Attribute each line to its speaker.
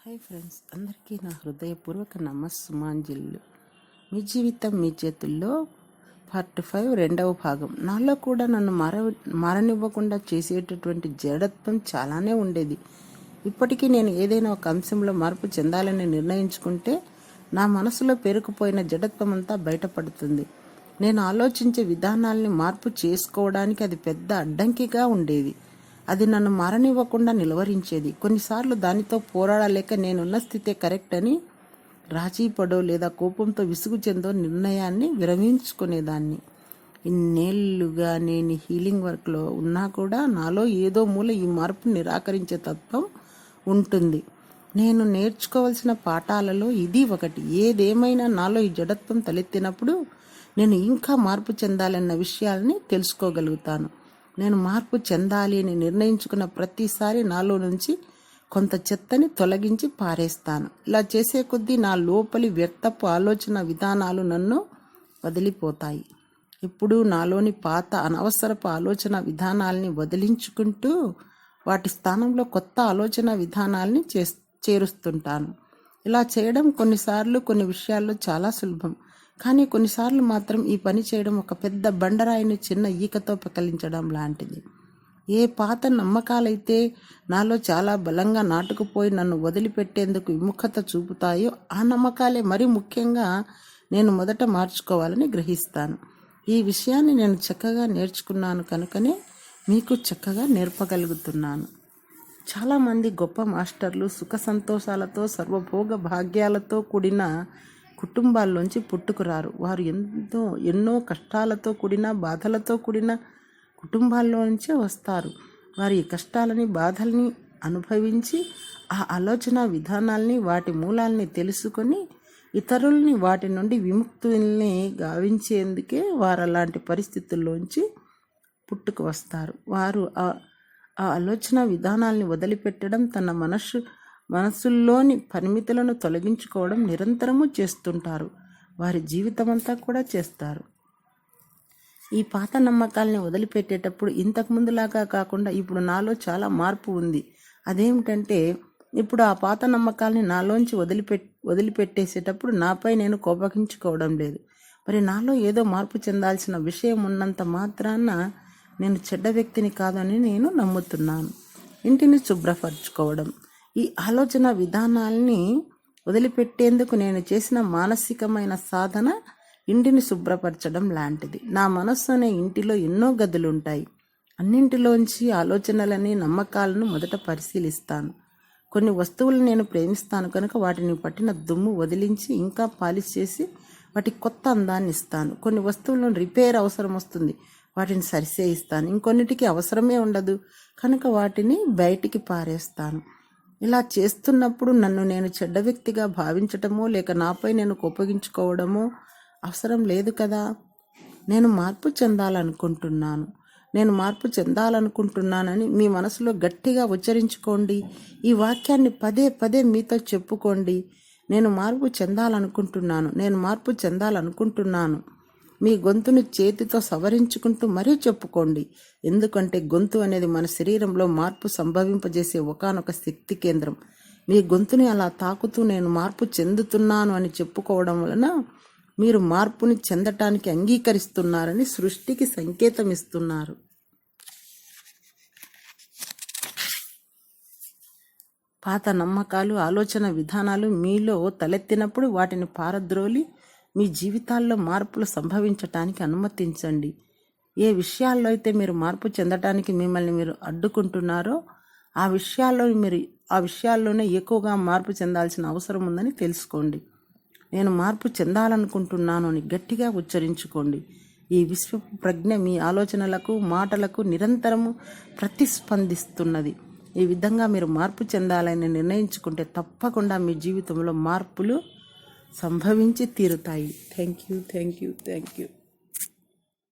Speaker 1: Hi friends, అందరికీ నా హృదయపూర్వక నమస్సుమాంజలు. మీ జీవితం మీ చేతుల్లో పార్ట్ 5 రెండవ భాగం. నాలో కూడా నన్ను మారనివ్వకుండా చేసేటటువంటి జడత్వం చాలానే ఉండేది. ఇప్పటికీ నేను ఏదైనా ఒక అంశంలో మార్పు చెందాలని నిర్ణయించుకుంటే నా మనసులో పేరుకుపోయిన జడత్వం అంతా బయటపడుతుంది. నేను ఆలోచించే విధానాల్ని మార్పు చేసుకోవడానికి అది పెద్ద అడ్డంకిగా ఉండేది. అది నన్ను మారనివ్వకుండా నిలువరించేది. కొన్నిసార్లు దానితో పోరాడలేక నేనున్న స్థితే కరెక్ట్ అని రాజీ పడో లేదా కోపంతో విసుగు చెందో నిర్ణయాన్ని విరమించుకునేదాన్ని. ఇన్నేళ్లుగా నేను హీలింగ్ వర్క్లో ఉన్నా కూడా నాలో ఏదో మూల ఈ మార్పు నిరాకరించే తత్వం ఉంటుంది. నేను నేర్చుకోవాల్సిన పాఠాలలో ఇది ఒకటి. ఏదేమైనా నాలో ఈ జడత్వం తలెత్తినప్పుడు నేను ఇంకా మార్పు చెందాలన్న విషయాల్ని తెలుసుకోగలుగుతాను. నేను మార్పు చెందాలి అని నిర్ణయించుకున్న ప్రతిసారి నాలో నుంచి కొంత చెత్తని తొలగించి పారేస్తాను. ఇలా చేసే కొద్దీ నా లోపలి వ్యక్తపు ఆలోచన విధానాలు నన్ను వదిలిపోతాయి. ఇప్పుడు నాలోని పాత అనవసరపు ఆలోచన విధానాల్ని వదిలించుకుంటూ వాటి స్థానంలో కొత్త ఆలోచన విధానాల్ని చేరుస్తుంటాను. ఇలా చేయడం కొన్నిసార్లు కొన్ని విషయాల్లో చాలా సులభం. కానీ కొన్నిసార్లు మాత్రం ఈ పని చేయడం ఒక పెద్ద బండరాయిని చిన్న ఈకతో పెకలించడం లాంటిది. ఏ పాత నమ్మకాలైతే నాలో చాలా బలంగా నాటుకుపోయి నన్ను వదిలిపెట్టేందుకు విముఖత చూపుతాయో ఆ నమ్మకాలే మరీ ముఖ్యంగా నేను మొదట మార్చుకోవాలని గ్రహిస్తాను. ఈ విషయాన్ని నేను చక్కగా నేర్చుకున్నాను కనుకనే మీకు చక్కగా నేర్పగలుగుతున్నాను. చాలామంది గొప్ప మాస్టర్లు సుఖ సంతోషాలతో సర్వభోగ భాగ్యాలతో కూడిన కుటుంబాల్లోంచి పుట్టుకురారు. వారు ఎన్నో కష్టాలతో కూడిన బాధలతో కూడిన కుటుంబాల్లోంచే వస్తారు. వారి కష్టాలని బాధల్ని అనుభవించి ఆ ఆలోచన విధానాల్ని వాటి మూలాల్ని తెలుసుకొని ఇతరుల్ని వాటి నుండి విముక్తుల్ని గావించేందుకే వారు అలాంటి పరిస్థితుల్లోంచి పుట్టుకు వస్తారు. వారు ఆ ఆలోచన విధానాల్ని వదిలిపెట్టడం, తన మనసుల్లోని పరిమితులను తొలగించుకోవడం నిరంతరము చేస్తుంటారు. వారి జీవితమంతా కూడా చేస్తారు. ఈ పాత నమ్మకాలని వదిలిపెట్టేటప్పుడు ఇంతకుముందులాగా కాకుండా ఇప్పుడు నాలో చాలా మార్పు ఉంది. అదేమిటంటే, ఇప్పుడు ఆ పాత నమ్మకాలని నాలోంచి వదిలిపెట్టేసేటప్పుడు నాపై నేను కోపగించుకోవడం లేదు. మరి నాలో ఏదో మార్పు చెందాల్సిన విషయం ఉన్నంత మాత్రాన నేను చెడ్డ వ్యక్తిని కాదని నేను నమ్ముతున్నాను. ఇంటిని శుభ్రపరచుకోవడం, ఈ ఆలోచన విధానాల్ని వదిలిపెట్టేందుకు నేను చేసిన మానసికమైన సాధన ఇంటిని శుభ్రపరచడం లాంటిది. నా మనస్సు అనే ఇంటిలో ఎన్నో గదులుంటాయి. అన్నింటిలోంచి ఆలోచనలని, నమ్మకాలను మొదట పరిశీలిస్తాను. కొన్ని వస్తువులను నేను ప్రేమిస్తాను కనుక వాటిని పట్టిన దుమ్ము వదిలించి ఇంకా పాలిష్ చేసి వాటికి కొత్త అందాన్ని ఇస్తాను. కొన్ని వస్తువులను రిపేర్ అవసరం వస్తుంది, వాటిని సరిచేయిస్తాను. ఇంకొన్నిటికి అవసరమే ఉండదు కనుక వాటిని బయటికి పారేస్తాను. ఇలా చేస్తున్నప్పుడు నన్ను నేను చెడ్డ వ్యక్తిగా భావించటమో లేక నాపై నేను కోపగించుకోవడమో అవసరం లేదు కదా. నేను మార్పు చెందాలనుకుంటున్నానని మీ మనసులో గట్టిగా ఉచ్చరించుకోండి. ఈ వాక్యాన్ని పదే పదే మీతో చెప్పుకోండి. నేను మార్పు చెందాలనుకుంటున్నాను. మీ గొంతును చేతితో సవరించుకుంటూ మరీ చెప్పుకోండి. ఎందుకంటే గొంతు అనేది మన శరీరంలో మార్పు సంభవింపజేసే ఒకానొక శక్తి కేంద్రం. మీ గొంతుని అలా తాకుతూ నేను మార్పు చెందుతున్నాను అని చెప్పుకోవడం వలన మీరు మార్పుని చెందటానికి అంగీకరిస్తున్నారని సృష్టికి సంకేతం ఇస్తున్నారు. పాత నమ్మకాలు, ఆలోచన విధానాలు మీలో తలెత్తినప్పుడు వాటిని పారద్రోలి మీ జీవితాల్లో మార్పులు సంభవించటానికి అనుమతించండి. ఏ విషయాల్లో అయితే మీరు మార్పు చెందటానికి మిమ్మల్ని మీరు అడ్డుకుంటున్నారో ఆ విషయాల్లోనే ఎక్కువగా మార్పు చెందాల్సిన అవసరం ఉందని తెలుసుకోండి. నేను మార్పు చెందాలనుకుంటున్నాను అని గట్టిగా ఉచ్చరించుకోండి. ఈ విశ్వపు ప్రజ్ఞ మీ ఆలోచనలకు, మాటలకు నిరంతరము ప్రతిస్పందిస్తున్నది. ఈ విధంగా మీరు మార్పు చెందాలని నిర్ణయించుకుంటే తప్పకుండా మీ జీవితంలో మార్పులు సంభవించి తీరుతాయి. Thank you.